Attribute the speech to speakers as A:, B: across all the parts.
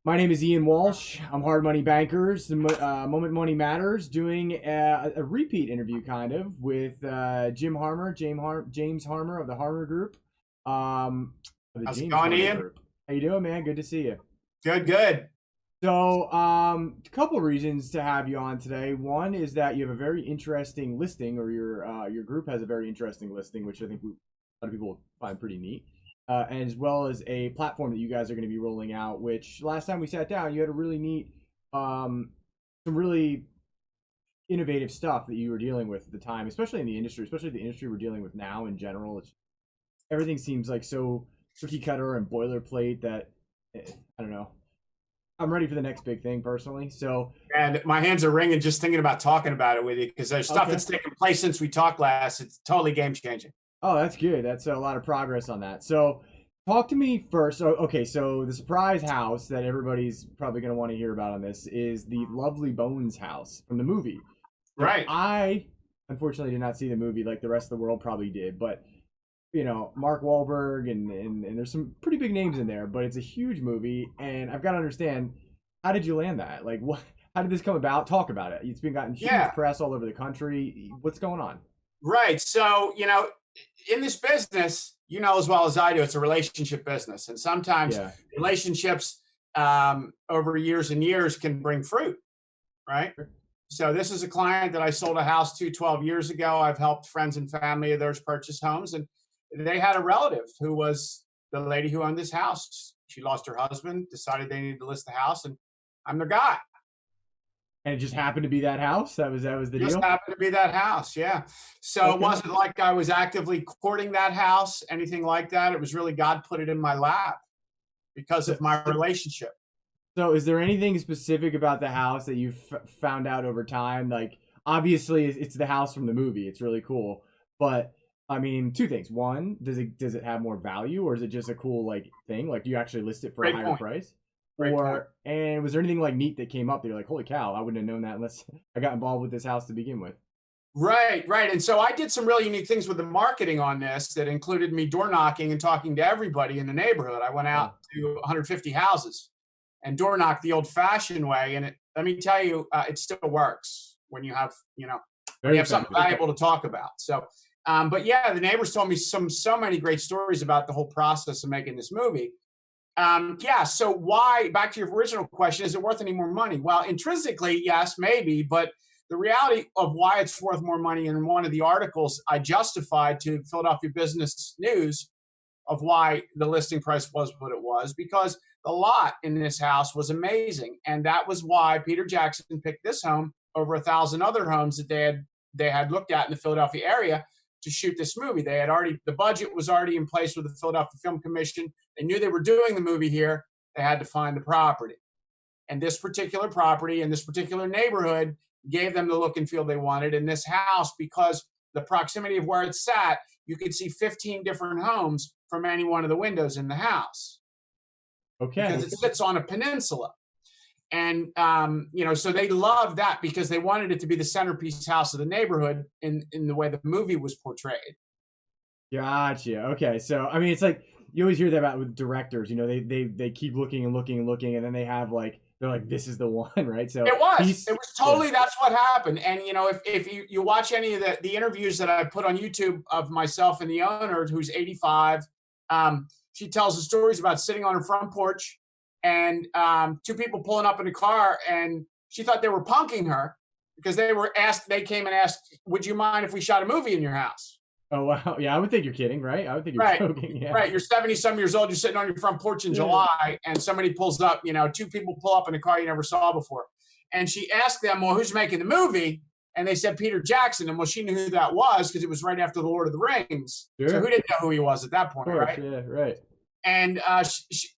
A: My name is Ian Walsh. I'm Hard Money Bankers, the Moment Money Matters, doing a repeat interview kind of with James Harmer of the Harmer Group, of the
B: How's it
A: James
B: going,
A: Harmer
B: Ian?
A: Group. How you doing, man? Good to see you.
B: Good, good.
A: So, a couple reasons to have you on today. One is that you have a very interesting listing, or your group has a very interesting listing, which I think a lot of people find pretty neat. As well as a platform that you guys are going to be rolling out. Which last time we sat down, you had a really neat, some really innovative stuff that you were dealing with at the time, especially in the industry, especially the industry we're dealing with now in general. Everything seems like so cookie cutter and boilerplate that I don't know. I'm ready for the next big thing personally. So,
B: And my hands are ringing just thinking about talking about it with you because there's stuff
A: okay.
B: that's taken place since we talked last. It's totally game changing.
A: Oh, that's good. That's a lot of progress on that. So, talk to me first. So, okay, so the surprise house that everybody's probably going to want to hear about on this is the Lovely Bones house from the movie. So,
B: Right.
A: I unfortunately did not see the movie like the rest of the world probably did, but Mark Wahlberg and there's some pretty big names in there, but it's a huge movie, and I've got to understand how did you land that? Like, what? How did this come about? Talk about it. It's been gotten huge
B: Yeah.
A: press all over the country. What's going on?
B: Right. So, in this business, you know as well as I do, it's a relationship business. And sometimes
A: Yeah.
B: relationships over years and years can bring fruit. Right. So, this is a client that I sold a house to 12 years ago. I've helped friends and family of theirs purchase homes. And they had a relative who was the lady who owned this house. She lost her husband, decided they needed to list the house, and I'm their guy.
A: And it just happened to be that house. That was the
B: Just
A: deal.
B: happened to be that house, yeah. So it
A: Okay.
B: wasn't like I was actively courting that house, anything like that. It was really God put it in my lap because
A: So,
B: of my relationship.
A: so is there anything specific about the house that you found out over time? Like, obviously, it's the house from the movie. It's really cool, but I mean, two things. One, does it have more value, or is it just a cool like thing? Like, do you actually list it for a
B: Great
A: higher
B: point.
A: price?
B: Great point.
A: And was there anything like neat that came up that you're like, holy cow, I wouldn't have known that unless I got involved with this house to begin with?
B: Right, right. And so I did some really unique things with the marketing on this that included me door knocking and talking to everybody in the neighborhood. I went out
A: Oh,
B: to 150 houses and door knocked the old fashioned way. And let me tell you, it still works when you have, when
A: very
B: you have something
A: effective.
B: valuable to talk about. So, but yeah, the neighbors told me so many great stories about the whole process of making this movie. Yeah. So why? Back to your original question: is it worth any more money? Well, intrinsically, yes, maybe, but the reality of why it's worth more money in one of the articles I justified to Philadelphia Business News of why the listing price was what it was because the lot in this house was amazing, and that was why Peter Jackson picked this home over 1,000 other homes that they had looked at in the Philadelphia area to shoot this movie. They had already the budget was already in place with the Philadelphia Film Commission. They knew they were doing the movie here. They had to find the property, and this particular property in this particular neighborhood gave them the look and feel they wanted. In this house, because the proximity of where it sat, you could see 15 different homes from any one of the windows in the house because
A: Okay.
B: it sits on a peninsula. And so they loved that because they wanted it to be the centerpiece house of the neighborhood in the way the movie was portrayed.
A: Gotcha. Okay. So I mean, it's like you always hear that about with directors. They keep looking and looking and looking, and then they're like, this is the one, right? So
B: It was.
A: he's
B: It was
A: yeah.
B: totally that's what happened. And if you watch any of the interviews that I put on YouTube of myself and the owner, who's 85, she tells the stories about sitting on her front porch and two people pulling up in a car, and she thought they were punking her because they came and asked, would you mind if we shot a movie in your house?
A: Oh wow. Yeah, I would think you're kidding, right? I would think
B: Right.
A: you're joking. Yeah.
B: Right. You're 70 some years old. You're sitting on your front porch in
A: Yeah.
B: July, and somebody pulls up, two people pull up in a car you never saw before. And she asked them, well, who's making the movie? And they said Peter Jackson. And well, she knew who that was because it was right after the Lord of the Rings. So
A: Sure.
B: who didn't know who he was at that
A: Of
B: point,
A: course.
B: right?
A: Yeah. Right.
B: And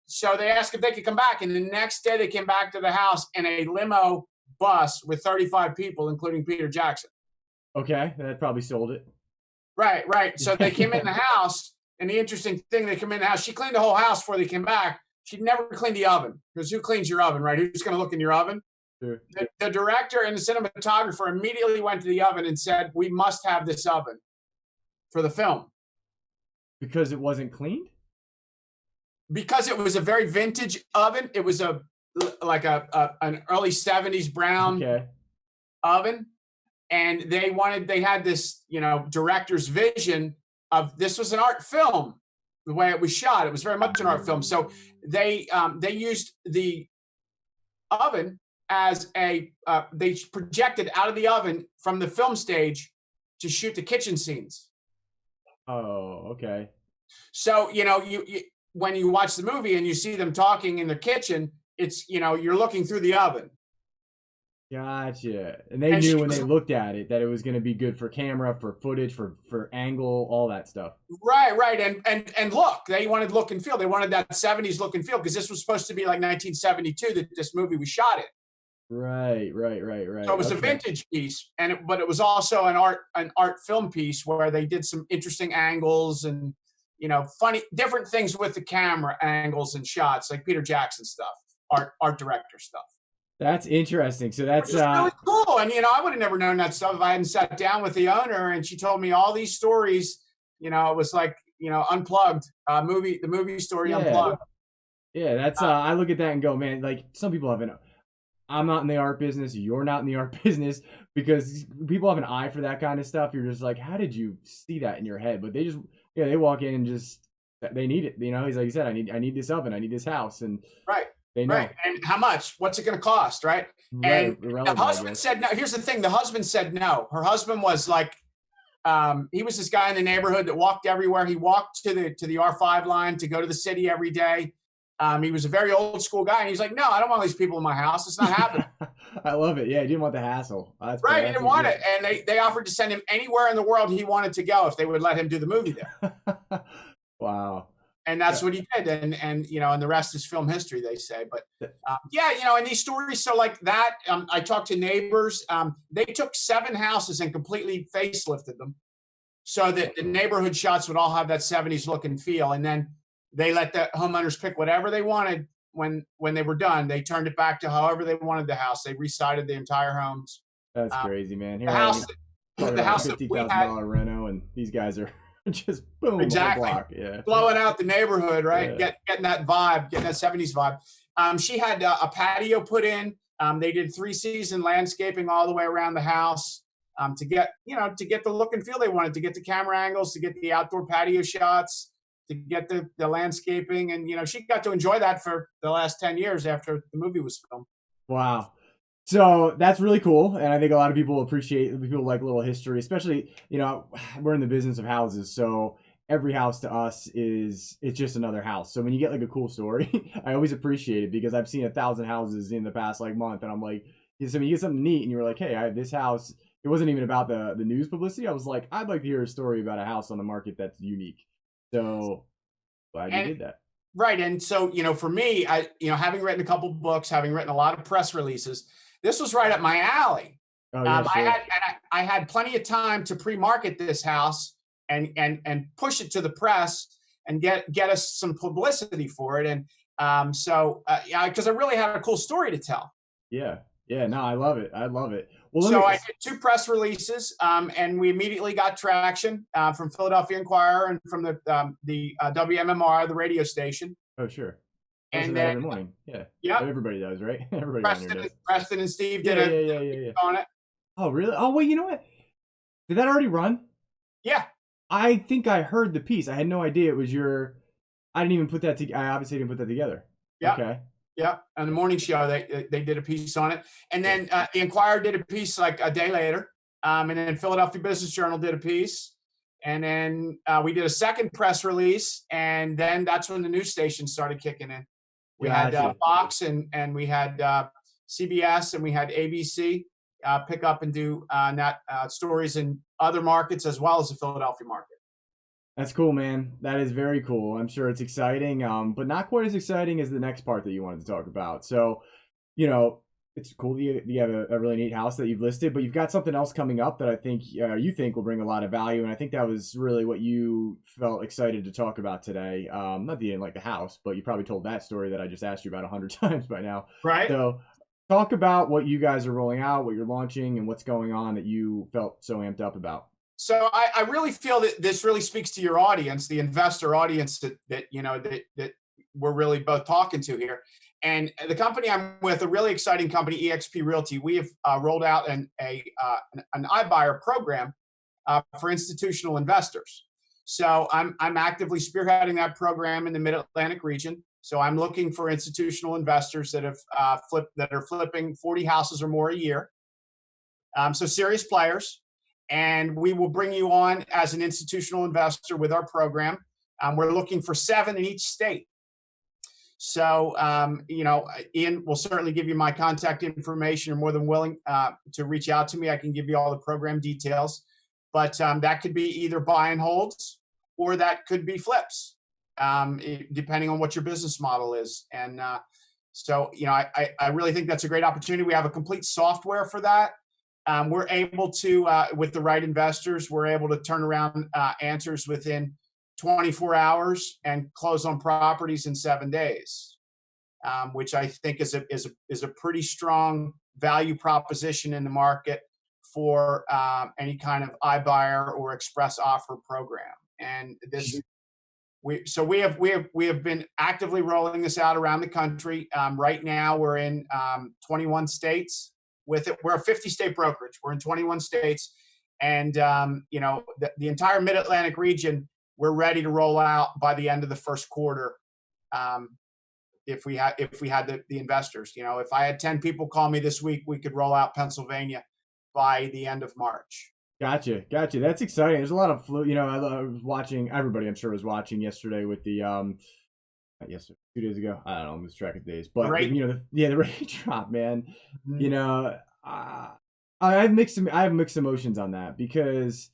B: so they asked if they could come back. And the next day they came back to the house in a limo bus with 35 people, including Peter Jackson.
A: Okay. That probably sold it.
B: Right, right. So they came in
A: Yeah.
B: the house, and the interesting thing, they come in the house. She cleaned the whole house before they came back. She'd never cleaned the oven because who cleans your oven, right? Who's going to look in your oven?
A: Sure.
B: The director and the cinematographer immediately went to the oven and said, "We must have this oven for the film."
A: Because it wasn't cleaned.
B: Because it was a very vintage oven. It was a like an early 70s brown
A: Okay.
B: oven, and they had this, director's vision of this was an art film. The way it was shot, it was very much an art film. So they used the oven as they projected out of the oven from the film stage to shoot the kitchen scenes.
A: Oh, okay.
B: So you when you watch the movie and you see them talking in the kitchen, it's you're looking through the oven.
A: Gotcha. And they
B: And
A: knew when they looked at it that it was going to be good for camera, for footage, for angle, all that stuff.
B: right, and look, they wanted look and feel. They wanted that 70s look and feel because this was supposed to be like 1972 that this movie was shot in.
A: Right.
B: So it was a
A: Okay.
B: vintage piece, but it was also an art film piece where they did some interesting angles and funny different things with the camera angles and shots, like Peter Jackson stuff, art director stuff.
A: That's interesting. So
B: Which
A: that's
B: is really cool. And I would have never known that stuff if I hadn't sat down with the owner and she told me all these stories. It was like unplugged the movie story
A: yeah.
B: unplugged.
A: Yeah, that's I look at that and go, man, like some people have an I'm not in the art business, you're not in the art business because people have an eye for that kind of stuff. You're just like, how did you see that in your head? But they just they walk in and just they need it. He's like you said, I need this oven, I need this house, and
B: Right.
A: they know.
B: Right. And how much? What's it going to cost? Right.
A: Right,
B: And the
A: irrelevant, I
B: husband
A: guess.
B: said no. Here's the thing: the husband said no. Her husband was like, he was this guy in the neighborhood that walked everywhere. He walked to the R5 line to go to the city every day. He was a very old school guy, and he's like, no, I don't want these people in my house. It's not happening.
A: I love it. Yeah, he didn't want the hassle.
B: Right. He didn't want it, and they offered to send him anywhere in the world he wanted to go if they would let him do the movie there.
A: Wow.
B: And that's what he did, and the rest is film history, they say. But and these stories, so like that, I talked to neighbors. They took 7 houses and completely facelifted them, so that the neighborhood shots would all have that 70s look and feel. And then they let the homeowners pick whatever they wanted when they were done. They turned it back to however they wanted the house. They resided the entire homes.
A: That's crazy, man. Here
B: The
A: I am
B: house,
A: talking
B: the
A: about
B: house that we had,
A: $50,000 reno, and these guys are just boom,
B: exactly,
A: whole block. Yeah,
B: blowing out the neighborhood, right?
A: yeah.
B: Getting that vibe, getting that 70s vibe. She had a patio put in. They did 3-season landscaping all the way around the house to get the look and feel they wanted, to get the camera angles, to get the outdoor patio shots, to get the landscaping. And she got to enjoy that for the last 10 years after the movie was filmed.
A: Wow. So that's really cool, and I think a lot of people like little history, especially we're in the business of houses, so every house to us it's just another house. So when you get like a cool story, I always appreciate it because I've seen 1,000 houses in the past like month, and I'm like, so when you get something neat and you're like, hey, I have this house. It wasn't even about the news publicity. I was like, I'd like to hear a story about a house on the market that's unique. So glad you did that.
B: Right. And so, for me, having written a couple books, having written a lot of press releases, this was right up my alley.
A: Oh yeah, sure.
B: I had plenty of time to pre-market this house and push it to the press and get us some publicity for it. And because I really had a cool story to tell.
A: Yeah. No, I love it. Well,
B: so I did 2 press releases, and we immediately got traction from Philadelphia Inquirer and from the WMMR, the radio station.
A: Oh, sure.
B: And then
A: every morning, yeah.
B: Yep.
A: Everybody does, right? Everybody
B: Preston and Steve did
A: yeah.
B: on it.
A: Oh, really? Oh, wait, you know what? Did that already run?
B: Yeah.
A: I think I heard the piece. I had no idea it was your. I didn't even put that together. I obviously didn't put that together.
B: Yeah.
A: Okay.
B: Yeah, on the morning show, they did a piece on it, and then the Inquirer did a piece like a day later, and then Philadelphia Business Journal did a piece, and then we did a second press release, and then that's when the news stations started kicking in. We had Fox and we had CBS and we had ABC pick up and do stories in other markets as well as the Philadelphia market.
A: That's cool, man. That is very cool. I'm sure it's exciting, but not quite as exciting as the next part that you wanted to talk about. So, it's cool that you have a really neat house that you've listed, but you've got something else coming up that I think you think will bring a lot of value, and I think that was really what you felt excited to talk about today. Not that you didn't like the house, but you probably told that story that I just asked you about 100 times by now.
B: Right.
A: So, talk about what you guys are rolling out, what you're launching, and what's going on that you felt so amped up about.
B: So I really feel that this really speaks to your audience, the investor audience that we're really both talking to here. And the company I'm with, a really exciting company, EXP Realty, we have rolled out an iBuyer program for institutional investors. So I'm actively spearheading that program in the Mid Atlantic region. So I'm looking for institutional investors that have that are flipping 40 houses or more a year. So serious players, and we will bring you on as an institutional investor with our program. We're looking for 7 in each state. So, Ian will certainly give you my contact information. You're more than willing to reach out to me. I can give you all the program details, but that could be either buy and holds, or that could be flips, depending on what your business model is. And so, I really think that's a great opportunity. We have a complete software for that. We're able to, with the right investors, we're able to turn around answers within 24 hours and close on properties in 7 days, which I think is a pretty strong value proposition in the market for any kind of iBuyer or express offer program. And we have been actively rolling this out around the country. Right now, we're in 21 states. With it, we're a 50-state brokerage. We're in 21 states, and the entire Mid-Atlantic region, we're ready to roll out by the end of the first quarter. If we had the investors, if I had 10 people call me this week, we could roll out Pennsylvania by the end of March.
A: Gotcha. That's exciting. There's a lot of I was watching. Everybody, I'm sure, was watching yesterday with the yesterday, 2 days ago. I don't know, I'm losing track of days, but the rate drop, man. Mm-hmm. I have mixed emotions on that, because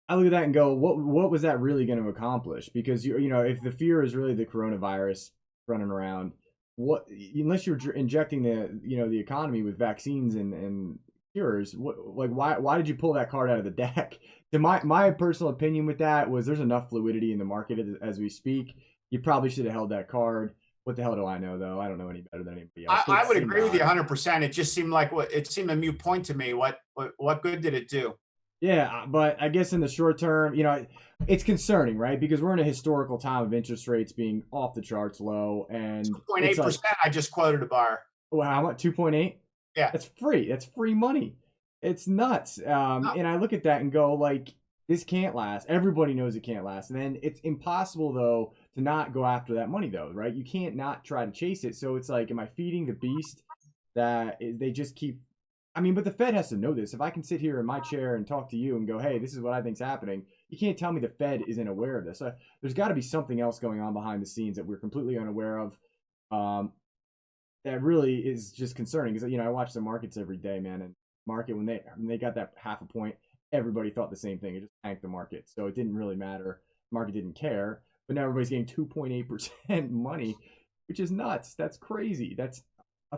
A: I look at that and go, what was that really going to accomplish? Because if the fear is really the coronavirus running around, unless you're injecting the economy with vaccines and cures, why did you pull that card out of the deck? To my personal opinion with that was, there's enough fluidity in the market as we speak. You probably should have held that card. What the hell do I know, though? I don't know any better than anybody else.
B: I would agree with you 100%. It just seemed like it seemed a moot point to me. What good did it do?
A: Yeah, but I guess in the short term, it's concerning, right? Because we're in a historical time of interest rates being off the charts low, and
B: 2.8%. I just quoted a bar.
A: Wow, how much? 2.8?
B: Yeah,
A: that's free. That's free money. It's nuts. And I look at that and go, like, this can't last. Everybody knows it can't last. And then it's impossible, though, to not go after that money, though, right? You can't not try to chase it. So it's like, am I feeding the beast that they just keep? I mean, but the Fed has to know this. If I can sit here in my chair and talk to you and go, hey, this is what I think's happening, you can't tell me the Fed isn't aware of this. There's got to be something else going on behind the scenes that we're completely unaware of. That really is just concerning, because I watch the markets every day, man. And market, when they got that half a point, everybody thought the same thing. It just tanked the market, so it didn't really matter. The market didn't care, but now everybody's getting 2.8% money, which is nuts. That's crazy. That's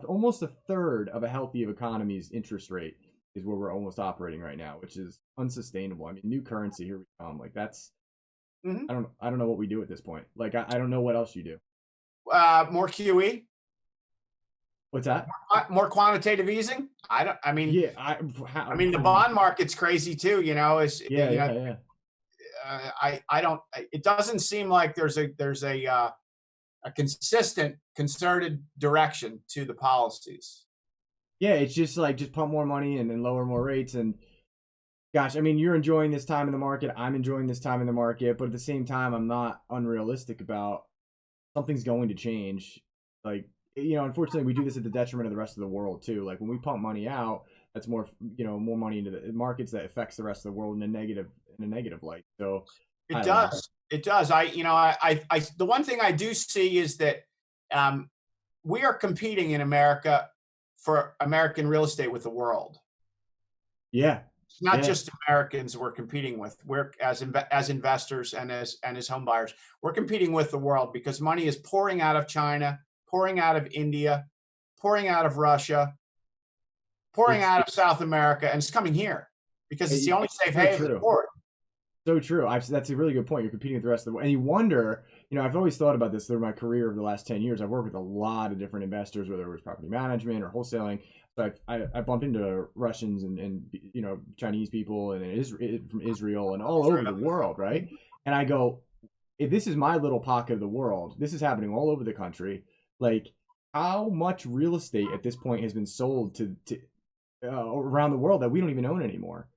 A: almost a third of a healthy economy's interest rate is where we're almost operating right now, which is unsustainable. I mean, new currency, here we come. Like, that's I don't know what we do at this point. Like, I don't know what else you do.
B: More QE.
A: What's that?
B: More quantitative easing. I mean, the bond market's crazy too. I don't. It doesn't seem like there's a consistent, concerted direction to the policies.
A: Yeah, it's just pump more money and then lower more rates. And gosh, I mean, you're enjoying this time in the market. I'm enjoying this time in the market, but at the same time, I'm not unrealistic about something's going to change. Like, unfortunately, we do this at the detriment of the rest of the world too. Like, when we pump money out, that's more money into the markets that affects the rest of the world in a negative light. So
B: it does. It does. The one thing I do see is that we are competing in America for American real estate with the world.
A: Yeah.
B: It's not just Americans we're competing with. We're as investors and as home buyers, we're competing with the world, because money is pouring out of China, pouring out of India, pouring out of Russia, pouring out of South America, and it's coming here because it's the only safe haven for it.
A: So true. That's a really good point. You're competing with the rest of the world. And you wonder, I've always thought about this through my career over the last 10 years. I've worked with a lot of different investors, whether it was property management or wholesaling. So I bumped into Russians and Chinese people and from Israel and all over the world, right? And I go, if this is my little pocket of the world, this is happening all over the country. Like, how much real estate at this point has been sold to around the world that we don't even own anymore?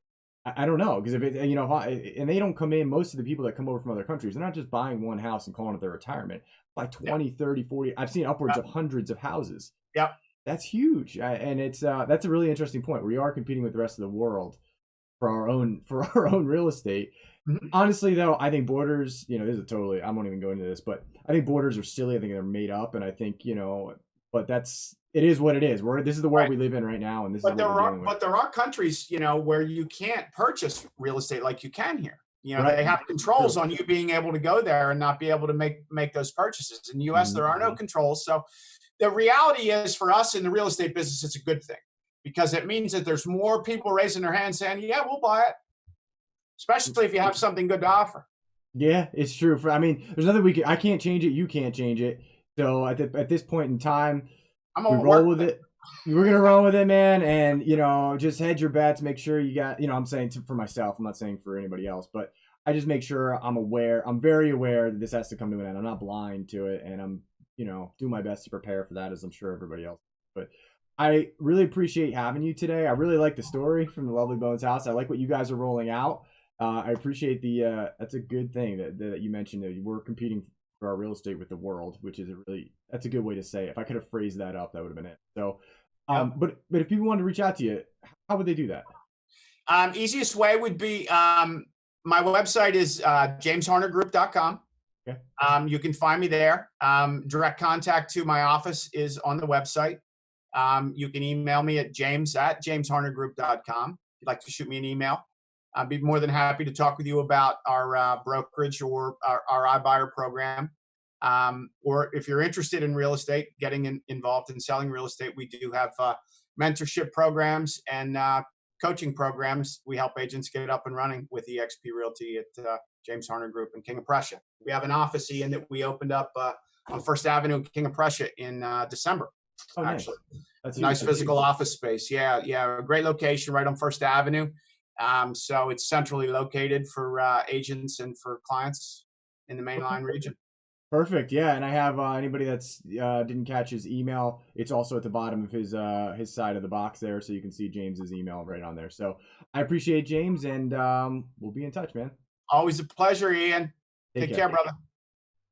A: I don't know, because if it, you know, if and they don't come in, most of the people that come over from other countries, they're not just buying one house and calling it their retirement. By
B: Yep.
A: 20, 30, 40, I've seen upwards
B: Yep.
A: of hundreds of houses.
B: Yep.
A: That's huge. And it's that's a really interesting point. We are competing with the rest of the world for our own real estate.
B: Mhm.
A: Honestly, though, I think borders, you know, this is totally, I won't even go into this, but I think borders are silly. I think they're made up. And I think, you know, but it is what it is. This is the world
B: Right.
A: we live in right now. And this is what we're dealing with.
B: But there are countries, where you can't purchase real estate like you can here.
A: Right.
B: They have controls
A: True.
B: on you being able to go there and not be able to make those purchases. In the US, there are no controls. So the reality is, for us in the real estate business, it's a good thing, because it means that there's more people raising their hands saying, yeah, we'll buy it, especially if you have something good to offer.
A: Yeah, it's true. I mean, there's nothing I can't change it. You can't change it. So at this point in time,
B: I'm
A: we
B: gonna
A: roll
B: work
A: with it. We're gonna run with it, man. And you know, just hedge your bets. Make sure you got. You know, I'm saying for myself. I'm not saying for anybody else, but I just make sure I'm aware. I'm very aware that this has to come to an end. I'm not blind to it, and I'm, you know, do my best to prepare for that, as I'm sure everybody else. But I really appreciate having you today. I really like the story from the Lovely Bones house. I like what you guys are rolling out. I appreciate the. That's a good thing that you mentioned that we're competing for our real estate with the world, which is that's a good way to say it. If I could have phrased that up, that would have been it. So,
B: Yep.
A: but if people wanted to reach out to you, how would they do that?
B: Easiest way would be, my website is jameshornergroup.com.
A: Okay.
B: You can find me there. Direct contact to my office is on the website. You can email me at james@jameshornergroup.com. If you'd like to shoot me an email, I'd be more than happy to talk with you about our brokerage or our iBuyer program. Or if you're interested in real estate, getting involved in selling real estate, we do have mentorship programs and coaching programs. We help agents get up and running with eXp Realty at James Horner Group in King of Prussia. We have an office, Ian, that we opened up on First Avenue, King of Prussia, in December.
A: Oh, nice.
B: Actually,
A: That's
B: nice
A: that's
B: physical
A: huge.
B: office space. Yeah, yeah, a great location right on First Avenue. So it's centrally located for agents and for clients in the
A: Okay.
B: mainline region.
A: Perfect. Yeah, and I have anybody that's didn't catch his email. It's also at the bottom of his side of the box there, so you can see James's email right on there. So I appreciate James, and we'll be in touch, man.
B: Always a pleasure, Ian.
A: Take
B: Take
A: care.
B: care, brother.